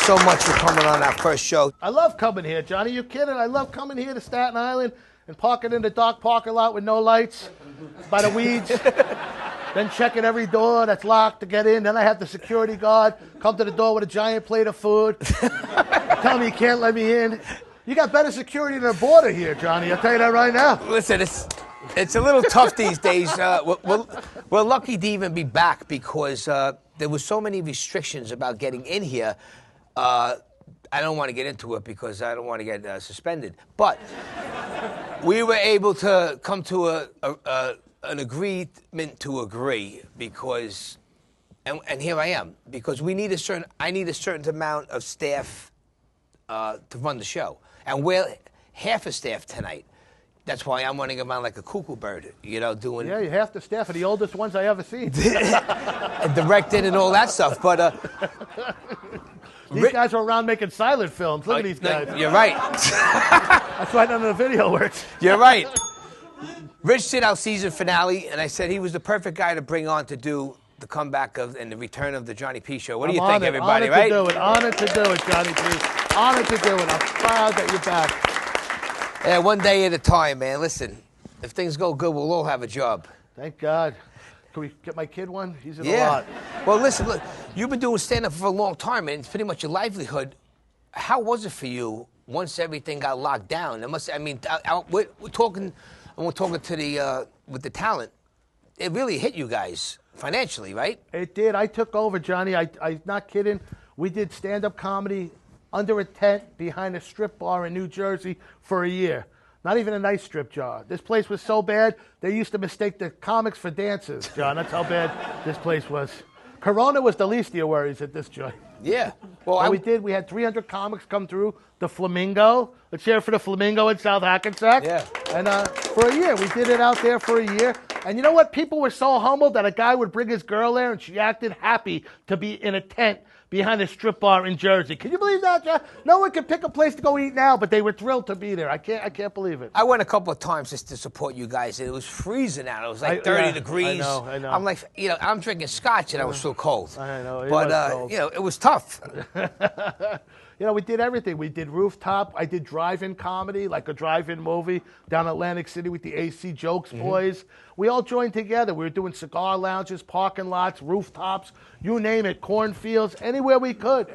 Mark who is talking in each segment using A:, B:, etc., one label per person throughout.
A: so much for coming on our first show.
B: I love coming here, Johnny. You kidding? I love coming here to Staten Island and parking in the dark parking lot with no lights by the weeds. Then checking every door that's locked to get in. Then I have the security guard come to the door with a giant plate of food. Tell me you can't let me in. You got better security than a border here, Johnny. I'll tell you that right now.
A: Listen, it's a little tough these days. We're lucky to even be back because there was so many restrictions about getting in here. I don't want to get into it because I don't want to get suspended. But we were able to come to an agreement to agree because, and here I am, because I need a certain amount of staff to run the show. And we're half a staff tonight. That's why I'm running around like a cuckoo bird, you know, doing...
B: Yeah, you're half the staff of the oldest ones I ever seen.
A: And directed and all that stuff, but...
B: These guys are around making silent films. Look at these guys.
A: You're right.
B: That's why none of the video works.
A: You're right. Rich did our season finale, and I said he was the perfect guy to bring on to do the comeback and the return of the Johnny P. Show. What do you think, everybody, right?
B: Honored to do it, Johnny P. Honored to do it. I'm proud that you're back.
A: Yeah, one day at a time, man. Listen, if things go good, we'll all have a job.
B: Thank God. Can we get my kid one? He's in a lot.
A: Well, listen, look, you've been doing stand-up for a long time, and it's pretty much your livelihood. How was it for you once everything got locked down? We're talking to the with the talent. It really hit you guys financially, right?
B: It did. I took over, Johnny. I'm not kidding. We did stand-up comedy under a tent behind a strip bar in New Jersey for a year. Not even a nice strip jar. This place was so bad, they used to mistake the comics for dancers, John. That's how bad this place was. Corona was the least of your worries at this joint.
A: Yeah. Well,
B: we had 300 comics come through the Flamingo. Let's hear it for the Flamingo in South Hackensack.
A: Yeah.
B: And for a year, we did it out there for a year. And you know what? People were so humbled that a guy would bring his girl there, and she acted happy to be in a tent behind a strip bar in Jersey. Can you believe that, John? No one can pick a place to go eat now, but they were thrilled to be there. I can't believe it.
A: I went a couple of times just to support you guys. It was freezing out. It was like 30 degrees.
B: I know.
A: I'm like, I'm drinking scotch and I was so cold.
B: I know.
A: But it was tough.
B: We did everything. We did rooftop. I did drive-in comedy, like a drive-in movie down Atlantic City with the AC Jokes boys. We all joined together. We were doing cigar lounges, parking lots, rooftops, you name it, cornfields, anywhere we could.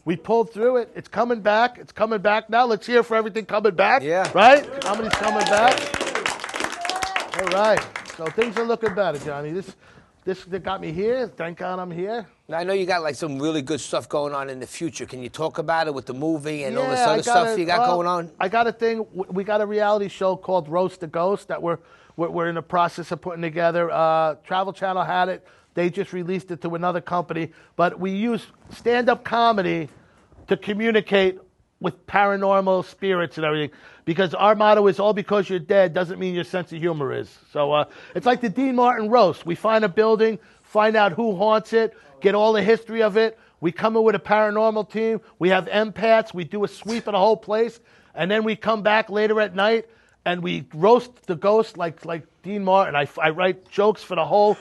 B: We pulled through it. It's coming back. It's coming back now. Let's hear for everything coming back.
A: Yeah.
B: Right? Comedy's coming back. All right. So things are looking better, Johnny. This that got me here. Thank God I'm here.
A: Now, I know you got like some really good stuff going on in the future. Can you talk about it with the movie and all this other stuff you got going on?
B: I got a thing. We got a reality show called Roast the Ghost that we're in the process of putting together. Travel Channel had it. They just released it to another company. But we use stand-up comedy to communicate with paranormal spirits and everything, because our motto is all because you're dead doesn't mean your sense of humor is. So it's like the Dean Martin roast. We find a building, find out who haunts it, get all the history of it. We come in with a paranormal team. We have empaths. We do a sweep of the whole place. And then we come back later at night and we roast the ghost like Dean Martin. I write jokes for all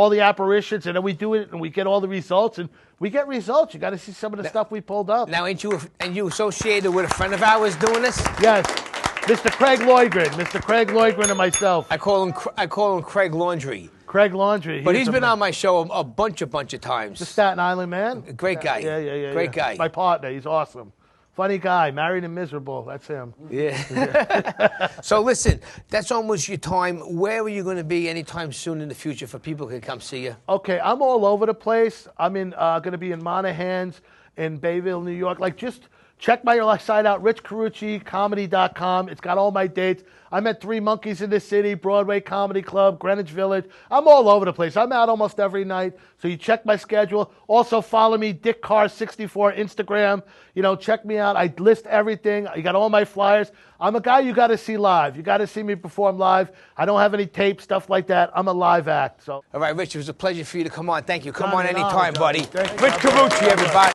B: the apparitions, and then we do it and we get all the results. And we get results. You got to see some of the stuff we pulled up.
A: Now, ain't you associated with a friend of ours doing this?
B: Yes, Mr. Craig Lloydgren and myself.
A: I call him Craig Laundry.
B: Craig Laundry.
A: But he's been on my show a bunch of times.
B: The Staten Island man.
A: Great guy.
B: Yeah.
A: Great guy.
B: My partner. He's awesome. Funny guy, married and miserable. That's him.
A: Yeah. So listen, that's almost your time. Where are you going to be anytime soon in the future for people who can come see you?
B: Okay, I'm all over the place. I'm going to be in Monahans, in Bayville, New York. Just check my site out, richcaruccicomedy.com. It's got all my dates. I'm at Three Monkeys in the City, Broadway Comedy Club, Greenwich Village. I'm all over the place. I'm out almost every night. So you check my schedule. Also follow me, Dick Carr 64 Instagram. Check me out. I list everything. You got all my flyers. I'm a guy you got to see live. You got to see me perform live. I don't have any tape, stuff like that. I'm a live act. So.
A: All right, Rich, it was a pleasure for you to come on. Thank you. Come
B: Johnny,
A: on anytime, buddy.
B: Rich
A: Carucci, everybody.